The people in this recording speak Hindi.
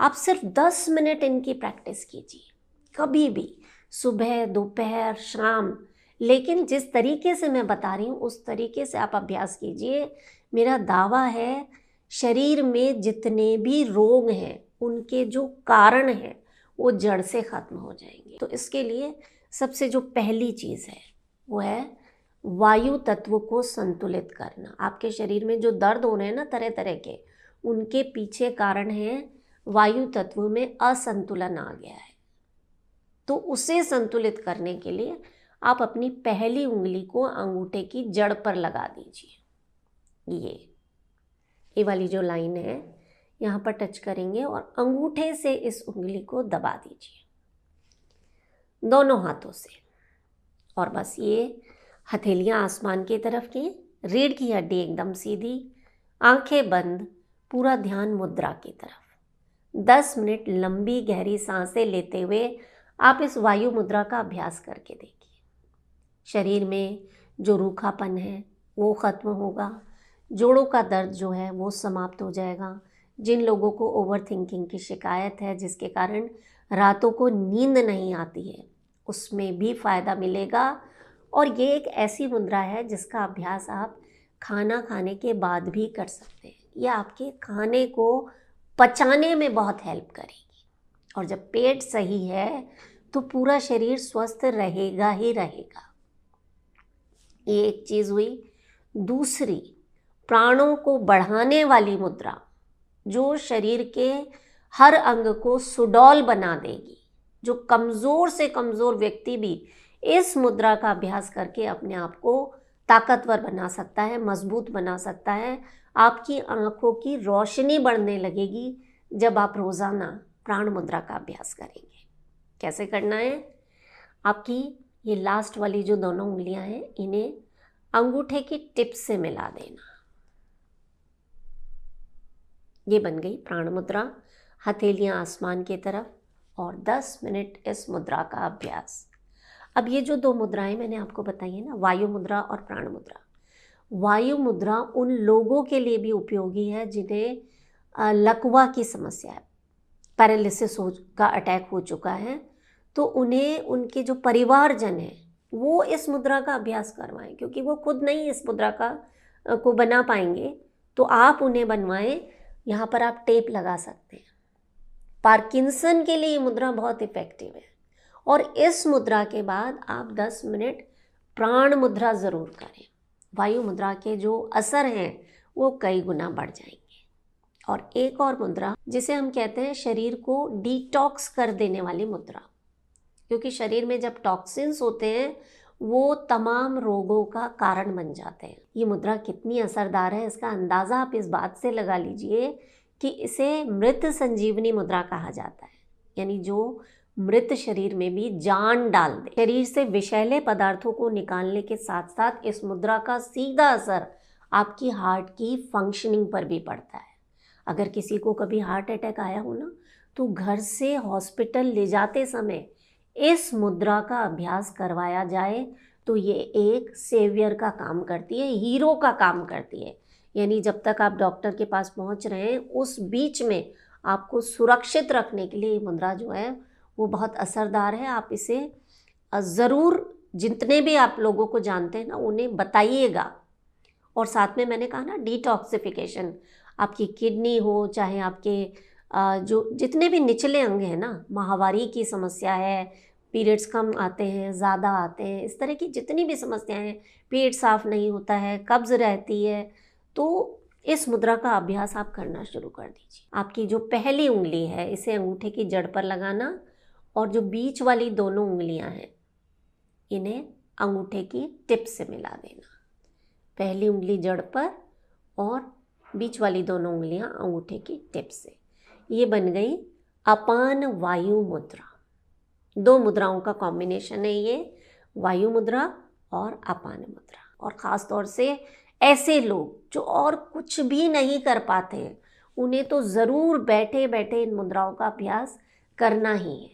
आप सिर्फ 10 मिनट इनकी प्रैक्टिस कीजिए, कभी भी, सुबह, दोपहर, शाम। लेकिन जिस तरीके से मैं बता रही हूँ उस तरीके से आप अभ्यास कीजिए। मेरा दावा है शरीर में जितने भी रोग हैं उनके जो कारण हैं वो जड़ से ख़त्म हो जाएंगे। तो इसके लिए सबसे जो पहली चीज़ है वो है वायु तत्व को संतुलित करना। आपके शरीर में जो दर्द हो रहे हैं ना तरह तरह के, उनके पीछे कारण है वायु तत्व में असंतुलन आ गया है। तो उसे संतुलित करने के लिए आप अपनी पहली उंगली को अंगूठे की जड़ पर लगा दीजिए। ये वाली जो लाइन है यहाँ पर टच करेंगे और अंगूठे से इस उंगली को दबा दीजिए दोनों हाथों से। और बस ये हथेलियाँ आसमान की तरफ की, रीढ़ की हड्डी एकदम सीधी, आंखें बंद, पूरा ध्यान मुद्रा की तरफ। 10 मिनट लंबी गहरी सांसें लेते हुए आप इस वायु मुद्रा का अभ्यास करके देखिए। शरीर में जो रूखापन है वो ख़त्म होगा, जोड़ों का दर्द जो है वो समाप्त हो जाएगा। जिन लोगों को ओवर थिंकिंग की शिकायत है, जिसके कारण रातों को नींद नहीं आती है, उसमें भी फ़ायदा मिलेगा। और ये एक ऐसी मुद्रा है जिसका अभ्यास आप खाना खाने के बाद भी कर सकते हैं। यह आपके खाने को पचाने में बहुत हेल्प करेगी। और जब पेट सही है तो पूरा शरीर स्वस्थ रहेगा ही रहेगा। ये एक चीज़ हुई। दूसरी, प्राणों को बढ़ाने वाली मुद्रा जो शरीर के हर अंग को सुडौल बना देगी। जो कमज़ोर से कमज़ोर व्यक्ति भी इस मुद्रा का अभ्यास करके अपने आप को ताकतवर बना सकता है, मजबूत बना सकता है। आपकी आंखों की रोशनी बढ़ने लगेगी जब आप रोज़ाना प्राण मुद्रा का अभ्यास करेंगे। कैसे करना है? आपकी ये लास्ट वाली जो दोनों उंगलियां हैं इन्हें अंगूठे की टिप से मिला देना। ये बन गई प्राण मुद्रा। हथेलियां आसमान की तरफ और 10 मिनट इस मुद्रा का अभ्यास। अब ये जो दो मुद्राएं मैंने आपको बताई है ना, वायु मुद्रा और प्राण मुद्रा। वायु मुद्रा उन लोगों के लिए भी उपयोगी है जिन्हें लकवा की समस्या है, पैरालिसिस का अटैक हो चुका है। तो उन्हें उनके जो परिवारजन हैं वो इस मुद्रा का अभ्यास करवाएं, क्योंकि वो खुद नहीं इस मुद्रा को बना पाएंगे। तो आप उन्हें बनवाएं। यहाँ पर आप टेप लगा सकते हैं। पार्किंसन के लिए ये मुद्रा बहुत इफ़ेक्टिव है। और इस मुद्रा के बाद आप 10 मिनट प्राण मुद्रा ज़रूर करें। वायु मुद्रा के जो असर हैं वो कई गुना बढ़ जाएंगे। और एक और मुद्रा जिसे हम कहते हैं शरीर को डिटॉक्स कर देने वाली मुद्रा, क्योंकि शरीर में जब टॉक्सिन्स होते हैं वो तमाम रोगों का कारण बन जाते हैं। ये मुद्रा कितनी असरदार है इसका अंदाज़ा आप इस बात से लगा लीजिए कि इसे मृत संजीवनी मुद्रा कहा जाता है। यानी जो मृत शरीर में भी जान डाल दे। शरीर से विषैले पदार्थों को निकालने के साथ साथ इस मुद्रा का सीधा असर आपकी हार्ट की फंक्शनिंग पर भी पड़ता है। अगर किसी को कभी हार्ट अटैक आया हो ना, तो घर से हॉस्पिटल ले जाते समय इस मुद्रा का अभ्यास करवाया जाए तो ये एक सेवियर का काम करती है, हीरो का काम करती है। यानी जब तक आप डॉक्टर के पास पहुंच रहे हैं उस बीच में आपको सुरक्षित रखने के लिए ये मुद्रा जो है वो बहुत असरदार है। आप इसे ज़रूर जितने भी आप लोगों को जानते हैं ना उन्हें बताइएगा। और साथ में मैंने कहा ना डिटॉक्सिफिकेशन, आपकी किडनी हो चाहे आपके जो जितने भी निचले अंग हैं ना, माहवारी की समस्या है, पीरियड्स कम आते हैं, ज़्यादा आते हैं, इस तरह की जितनी भी समस्याएं हैं, पेट साफ नहीं होता है, कब्ज़ रहती है, तो इस मुद्रा का अभ्यास आप करना शुरू कर दीजिए। आपकी जो पहली उंगली है इसे अंगूठे की जड़ पर लगाना और जो बीच वाली दोनों उंगलियां हैं इन्हें अंगूठे की टिप से मिला देना। पहली उंगली जड़ पर और बीच वाली दोनों उंगलियां अंगूठे की टिप से। ये बन गई अपान वायु मुद्रा। दो मुद्राओं का कॉम्बिनेशन है ये, वायु मुद्रा और अपान मुद्रा। और ख़ास तौर से ऐसे लोग जो और कुछ भी नहीं कर पाते हैं उन्हें तो ज़रूर बैठे बैठे इन मुद्राओं का अभ्यास करना ही है।